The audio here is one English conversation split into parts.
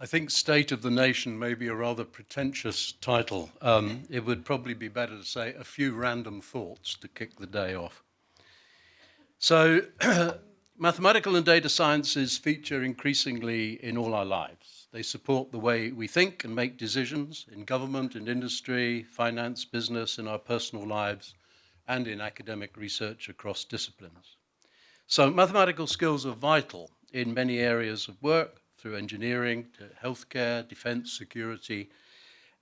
I think State of the Nation may be a rather pretentious title. It would probably be better to say a few random thoughts to kick the day off. So, mathematical and data sciences feature increasingly in all our lives. They support the way we think and make decisions in government, in industry, finance, business, in our personal lives, and in academic research across disciplines. So mathematical skills are vital in many areas of work, through engineering to healthcare, defense, security,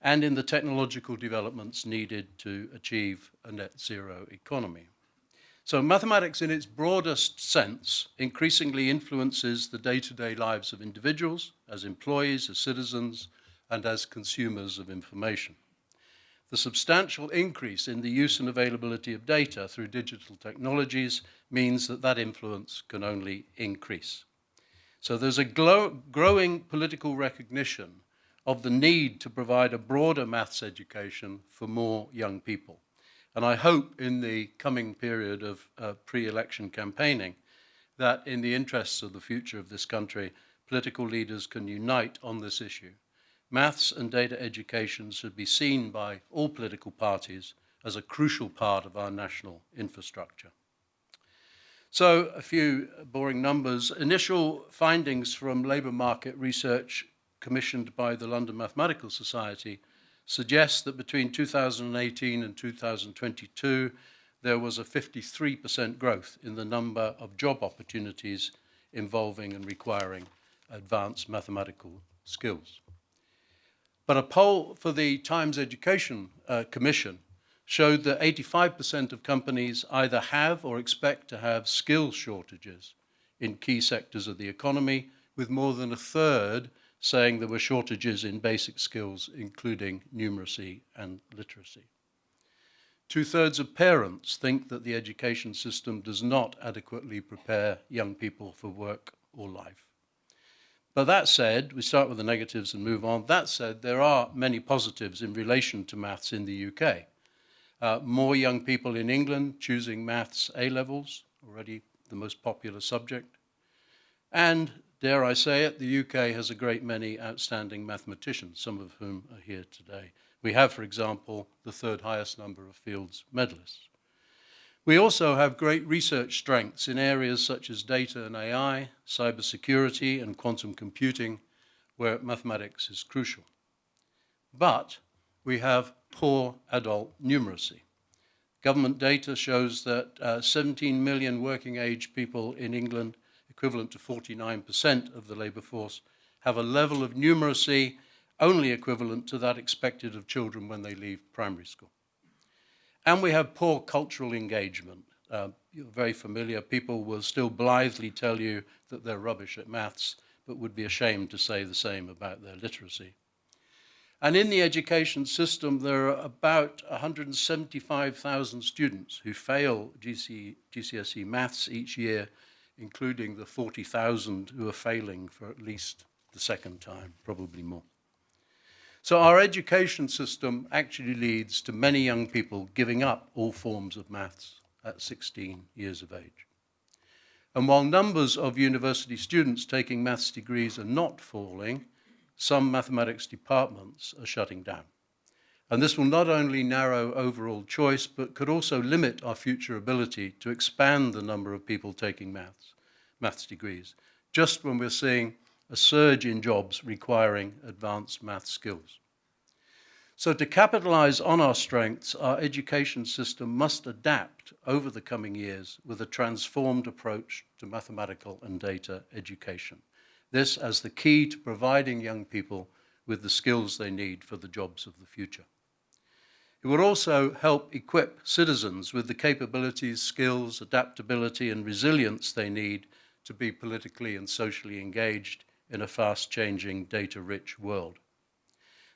and in the technological developments needed to achieve a net zero economy. So mathematics in its broadest sense increasingly influences the day-to-day lives of individuals, as employees, as citizens, and as consumers of information. The substantial increase in the use and availability of data through digital technologies means that that influence can only increase. So there's a growing political recognition of the need to provide a broader maths education for more young people. And I hope in the coming period of pre-election campaigning that in the interests of the future of this country, political leaders can unite on this issue. Maths and data education should be seen by all political parties as a crucial part of our national infrastructure. So a few boring numbers. Initial findings from labour market research commissioned by the London Mathematical Society suggest that between 2018 and 2022, there was a 53% growth in the number of job opportunities involving and requiring advanced mathematical skills. But a poll for the Times Education Commission showed that 85% of companies either have or expect to have skill shortages in key sectors of the economy, with more than a third saying there were shortages in basic skills, including numeracy and literacy. 2/3 of parents think that the education system does not adequately prepare young people for work or life. But that said, we start with the negatives and move on. That said, there are many positives in relation to maths in the UK. More young people in England choosing maths A-levels, already the most popular subject. And, dare I say it, the UK has a great many outstanding mathematicians, some of whom are here today. We have, for example, the third highest number of Fields medalists. We also have great research strengths in areas such as data and AI, cybersecurity, and quantum computing, where mathematics is crucial. But we have poor adult numeracy. Government data shows that 17 million working age people in England, equivalent to 49% of the labour force, have a level of numeracy only equivalent to that expected of children when they leave primary school. And we have poor cultural engagement. You're very familiar. People will still blithely tell you that they're rubbish at maths, but would be ashamed to say the same about their literacy. And in the education system, there are about 175,000 students who fail GCSE maths each year, including the 40,000 who are failing for at least the second time, probably more. So our education system actually leads to many young people giving up all forms of maths at 16 years of age. And while numbers of university students taking maths degrees are not falling, some mathematics departments are shutting down. And this will not only narrow overall choice, but could also limit our future ability to expand the number of people taking maths degrees, just when we're seeing a surge in jobs requiring advanced math skills. So to capitalize on our strengths, our education system must adapt over the coming years with a transformed approach to mathematical and data education. This as the key to providing young people with the skills they need for the jobs of the future. It would also help equip citizens with the capabilities, skills, adaptability, and resilience they need to be politically and socially engaged in a fast-changing, data-rich world.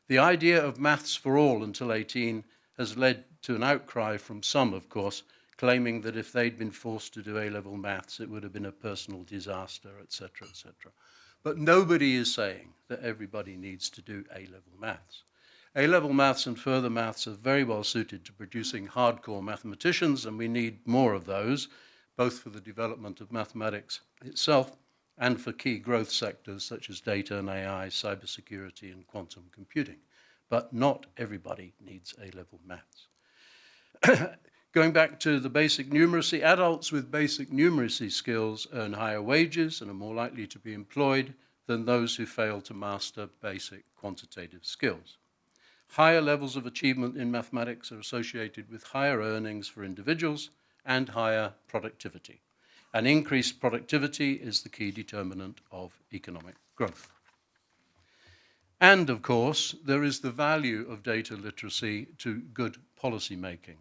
The idea of maths for all until 18 has led to an outcry from some, of course, claiming that if they'd been forced to do A-level maths, it would have been a personal disaster, etc., etc. But nobody is saying that everybody needs to do A-level maths. A-level maths and further maths are very well suited to producing hardcore mathematicians, and we need more of those, both for the development of mathematics itself and for key growth sectors such as data and AI, cybersecurity, and quantum computing. But not everybody needs A-level maths. Going back to the basic numeracy, adults with basic numeracy skills earn higher wages and are more likely to be employed than those who fail to master basic quantitative skills. Higher levels of achievement in mathematics are associated with higher earnings for individuals and higher productivity. And increased productivity is the key determinant of economic growth. And of course, there is the value of data literacy to good policy making.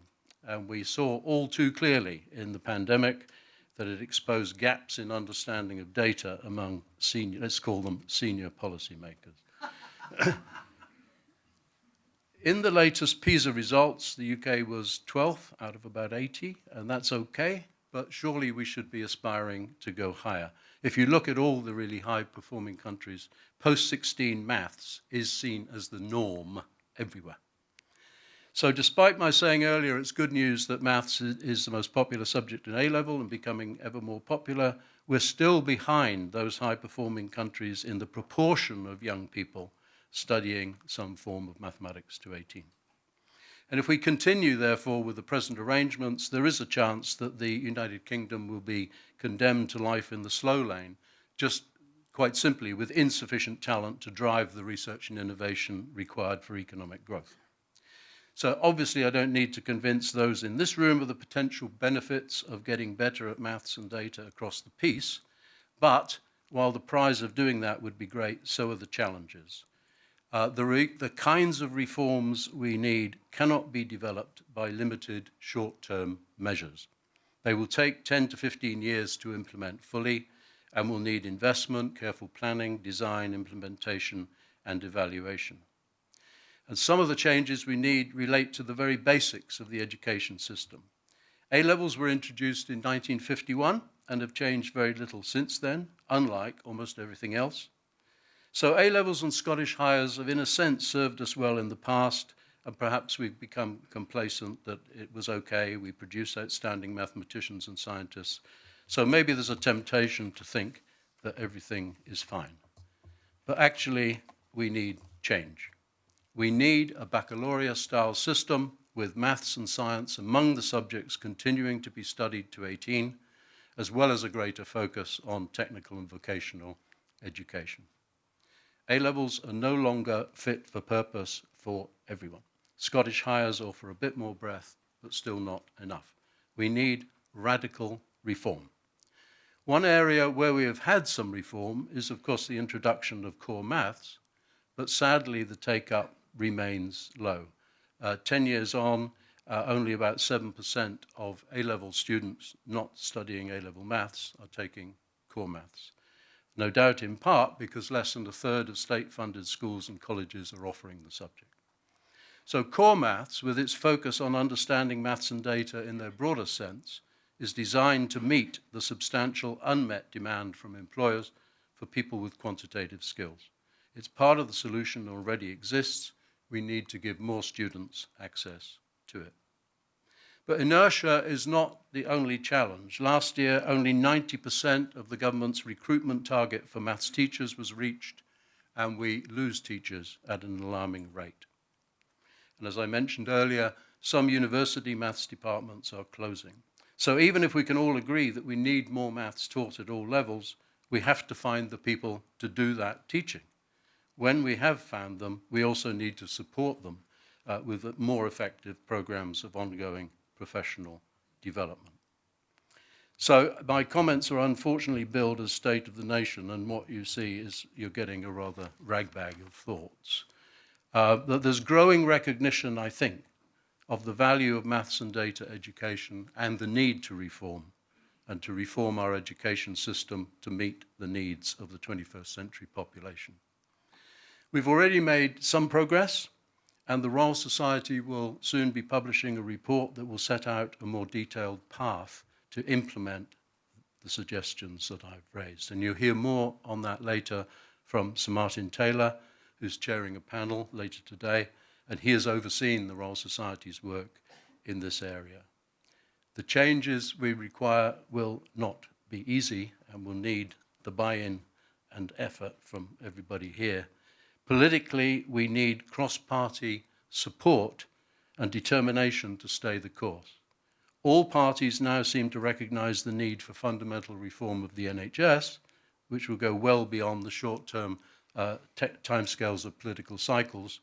And we saw all too clearly in the pandemic that it exposed gaps in understanding of data among senior, let's call them senior policymakers. In the latest PISA results, the UK was 12th out of about 80, and that's okay, but surely we should be aspiring to go higher. If you look at all the really high-performing countries, post-16 maths is seen as the norm everywhere. So despite my saying earlier it's good news that maths is the most popular subject in A-level and becoming ever more popular, we're still behind those high-performing countries in the proportion of young people studying some form of mathematics to 18. And if we continue, therefore, with the present arrangements, there is a chance that the United Kingdom will be condemned to life in the slow lane, just quite simply with insufficient talent to drive the research and innovation required for economic growth. So obviously I don't need to convince those in this room of the potential benefits of getting better at maths and data across the piece, but while the prize of doing that would be great, so are the challenges. The kinds of reforms we need cannot be developed by limited short-term measures. They will take 10 to 15 years to implement fully and will need investment, careful planning, design, implementation, and evaluation. And some of the changes we need relate to the very basics of the education system. A-levels were introduced in 1951 and have changed very little since then, unlike almost everything else. So A-levels and Scottish Highers have, in a sense, served us well in the past, and perhaps we've become complacent that it was okay, we produce outstanding mathematicians and scientists. So maybe there's a temptation to think that everything is fine. But actually, we need change. We need a baccalaureate-style system with maths and science among the subjects continuing to be studied to 18, as well as a greater focus on technical and vocational education. A-levels are no longer fit for purpose for everyone. Scottish Highers offer a bit more breadth, but still not enough. We need radical reform. One area where we have had some reform is, of course, the introduction of core maths, but sadly the take-up remains low. 10 years on, only about 7% of A-level students not studying A-level maths are taking core maths. No doubt in part because less than a third of state-funded schools and colleges are offering the subject. So core maths, with its focus on understanding maths and data in their broader sense, is designed to meet the substantial unmet demand from employers for people with quantitative skills. It's part of the solution that already exists. We need to give more students access to it. But inertia is not the only challenge. Last year, only 90% of the government's recruitment target for maths teachers was reached, and we lose teachers at an alarming rate. And as I mentioned earlier, some university maths departments are closing. So even if we can all agree that we need more maths taught at all levels, we have to find the people to do that teaching. When we have found them, we also need to support them with more effective programs of ongoing professional development. So my comments are unfortunately billed as State of the Nation, and what you see is you're getting a rather ragbag of thoughts. That there's growing recognition, I think, of the value of maths and data education and the need to reform, and to reform our education system to meet the needs of the 21st century population. We've already made some progress, and the Royal Society will soon be publishing a report that will set out a more detailed path to implement the suggestions that I've raised. And you'll hear more on that later from Sir Martin Taylor, who's chairing a panel later today, and he has overseen the Royal Society's work in this area. The changes we require will not be easy and will need the buy-in and effort from everybody here. Politically, we need cross-party support and determination to stay the course. All parties now seem to recognise the need for fundamental reform of the NHS, which will go well beyond the short-term timescales of political cycles.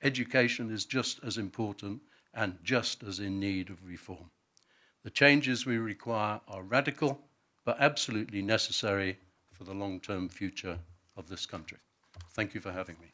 Education is just as important and just as in need of reform. The changes we require are radical, but absolutely necessary for the long-term future of this country. Thank you for having me.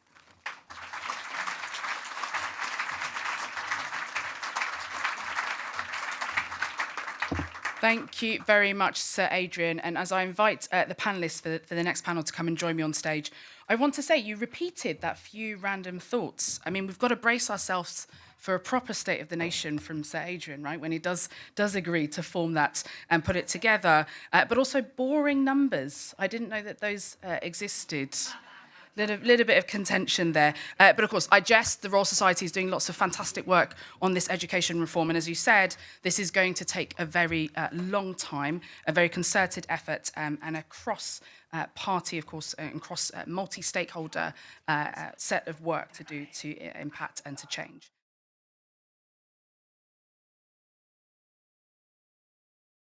Thank you very much, Sir Adrian. And as I invite the panellists for the next panel to come and join me on stage, I want to say you repeated that few random thoughts. I mean, we've got to brace ourselves for a proper State of the Nation from Sir Adrian, right, when he does agree to form that and put it together. But also boring numbers. I didn't know that those existed. Little bit of contention there. But of course, I jest, the Royal Society is doing lots of fantastic work on this education reform. And as you said, this is going to take a very long time, a very concerted effort, and a cross-party, of course, and cross multi-stakeholder set of work to do to impact and to change.